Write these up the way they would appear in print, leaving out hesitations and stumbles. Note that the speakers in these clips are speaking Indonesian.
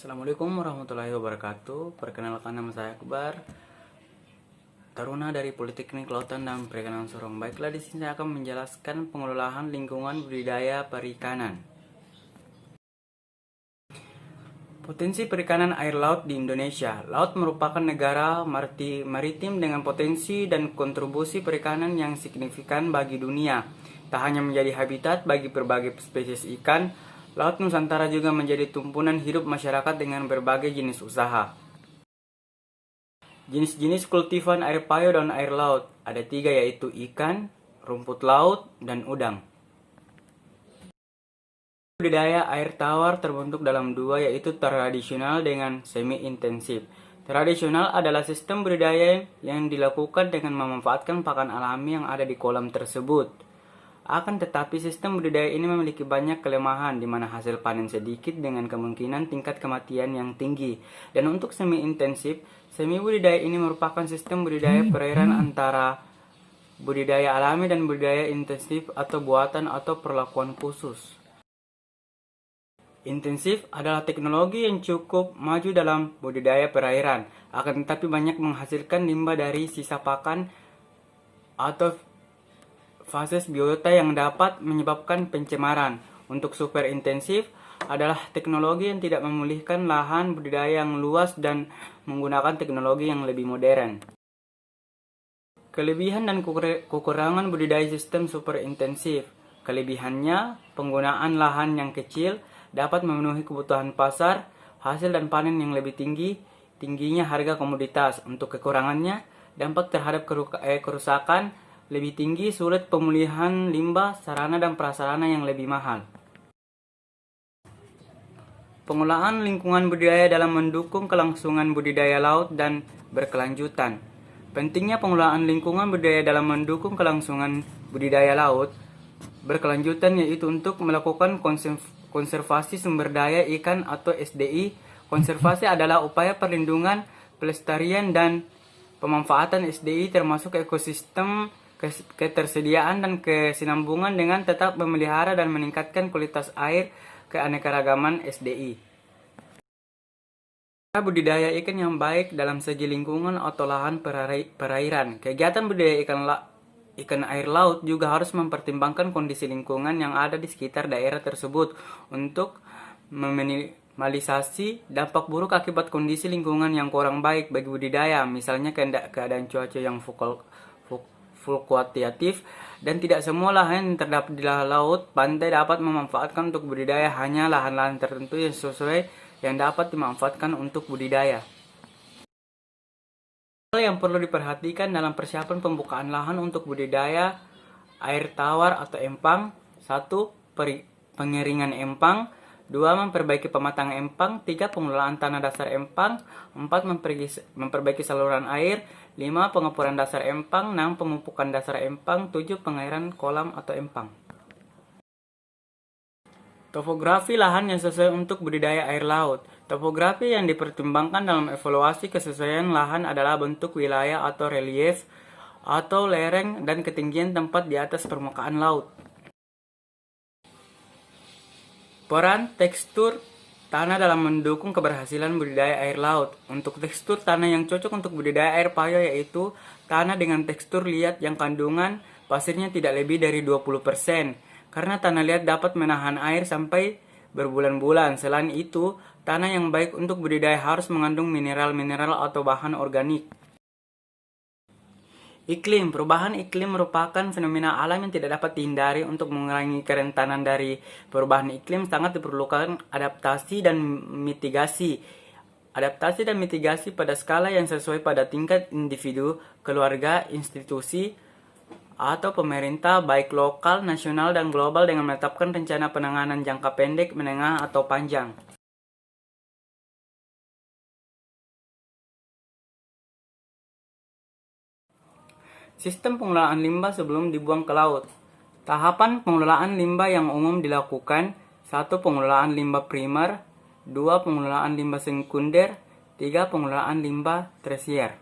Assalamualaikum warahmatullahi wabarakatuh. Perkenalkan, nama saya Akbar, Taruna dari Politeknik Kelautan dan Perikanan Sorong. Baiklah, di sini saya akan menjelaskan pengelolaan lingkungan budidaya perikanan. Potensi perikanan air laut di Indonesia. Laut merupakan negara maritim dengan potensi dan kontribusi perikanan yang signifikan bagi dunia. Tak hanya menjadi habitat bagi berbagai spesies ikan, Laut Nusantara juga menjadi tumpuan hidup masyarakat dengan berbagai jenis usaha. Jenis-jenis kultifan air payo dan air laut ada 3, yaitu ikan, rumput laut, dan udang. Budidaya air tawar terbentuk dalam 2, yaitu tradisional dengan semi-intensif. Tradisional adalah sistem budidaya yang dilakukan dengan memanfaatkan pakan alami yang ada di kolam tersebut. Akan tetapi sistem budidaya ini memiliki banyak kelemahan, di mana hasil panen sedikit dengan kemungkinan tingkat kematian yang tinggi. Dan untuk semi-intensif, semi budidaya ini merupakan sistem budidaya perairan antara budidaya alami dan budidaya intensif atau buatan atau perlakuan khusus. Intensif adalah teknologi yang cukup maju dalam budidaya perairan, akan tetapi banyak menghasilkan limbah dari sisa pakan atau fases biota yang dapat menyebabkan pencemaran. Untuk super intensif adalah teknologi yang tidak memulihkan lahan budidaya yang luas dan menggunakan teknologi yang lebih modern. Kelebihan dan kekurangan budidaya sistem super intensif. Kelebihannya, penggunaan lahan yang kecil dapat memenuhi kebutuhan pasar, hasil dan panen yang lebih tinggi, tingginya harga komoditas. Untuk kekurangannya, dampak terhadap kerusakan lebih tinggi, sulit pemulihan limbah, sarana dan prasarana yang lebih mahal. Pengelolaan lingkungan budidaya dalam mendukung kelangsungan budidaya laut dan berkelanjutan. Pentingnya pengelolaan lingkungan budidaya dalam mendukung kelangsungan budidaya laut berkelanjutan, yaitu untuk melakukan konservasi sumber daya ikan atau SDI. Konservasi adalah upaya perlindungan, pelestarian, dan pemanfaatan SDI termasuk ekosistem, ketersediaan dan kesinambungan dengan tetap memelihara dan meningkatkan kualitas air keanekaragaman SDI. Budidaya ikan yang baik dalam segi lingkungan atau lahan perairan. Kegiatan budidaya ikan air laut juga harus mempertimbangkan kondisi lingkungan yang ada di sekitar daerah tersebut untuk meminimalisasi dampak buruk akibat kondisi lingkungan yang kurang baik bagi budidaya, misalnya keadaan cuaca yang fluktuatif, dan tidak semua lahan yang terdapat di laut pantai dapat memanfaatkan untuk budidaya, hanya lahan-lahan tertentu yang sesuai yang dapat dimanfaatkan untuk budidaya. Hal yang perlu diperhatikan dalam persiapan pembukaan lahan untuk budidaya air tawar atau empang: 1. Pengeringan empang, 2. Memperbaiki pematang empang, 3. Pengelolaan tanah dasar empang, 4. Memperbaiki saluran air, 5. Pengepuran dasar empang, 6. Pemupukan dasar empang, 7. Pengairan kolam atau empang. Topografi lahan yang sesuai untuk budidaya air laut. Topografi yang dipertimbangkan dalam evaluasi kesesuaian lahan adalah bentuk wilayah atau relief atau lereng dan ketinggian tempat di atas permukaan laut. Peran tekstur tanah dalam mendukung keberhasilan budidaya air laut. Untuk tekstur tanah yang cocok untuk budidaya air payo, yaitu tanah dengan tekstur liat yang kandungan pasirnya tidak lebih dari 20%, karena tanah liat dapat menahan air sampai berbulan-bulan. Selain itu, tanah yang baik untuk budidaya harus mengandung mineral-mineral atau bahan organik. Iklim. Perubahan iklim merupakan fenomena alam yang tidak dapat dihindari. Untuk mengurangi kerentanan dari perubahan iklim, sangat diperlukan adaptasi dan mitigasi. Adaptasi dan mitigasi pada skala yang sesuai pada tingkat individu, keluarga, institusi, atau pemerintah baik lokal, nasional, dan global dengan menetapkan rencana penanganan jangka pendek, menengah, atau panjang. Sistem pengelolaan limbah sebelum dibuang ke laut. Tahapan pengelolaan limbah yang umum dilakukan: 1. Pengelolaan limbah primer, 2. Pengelolaan limbah sekunder, 3. Pengelolaan limbah tersier.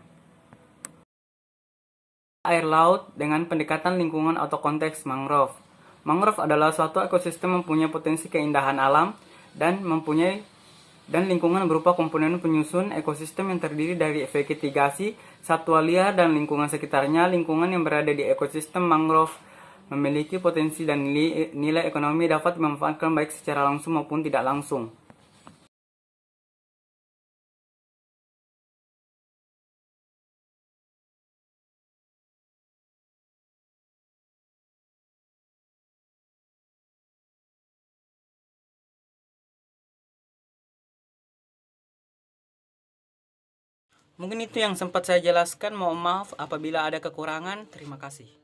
Air laut dengan pendekatan lingkungan atau konteks mangrove. Mangrove adalah suatu ekosistem mempunyai potensi keindahan alam dan mempunyai Dan lingkungan berupa komponen penyusun ekosistem yang terdiri dari vegetasi, satwa liar, dan lingkungan sekitarnya. Lingkungan yang berada di ekosistem mangrove memiliki potensi dan nilai ekonomi dapat dimanfaatkan baik secara langsung maupun tidak langsung. Mungkin itu yang sempat saya jelaskan. Mohon maaf apabila ada kekurangan. Terima kasih.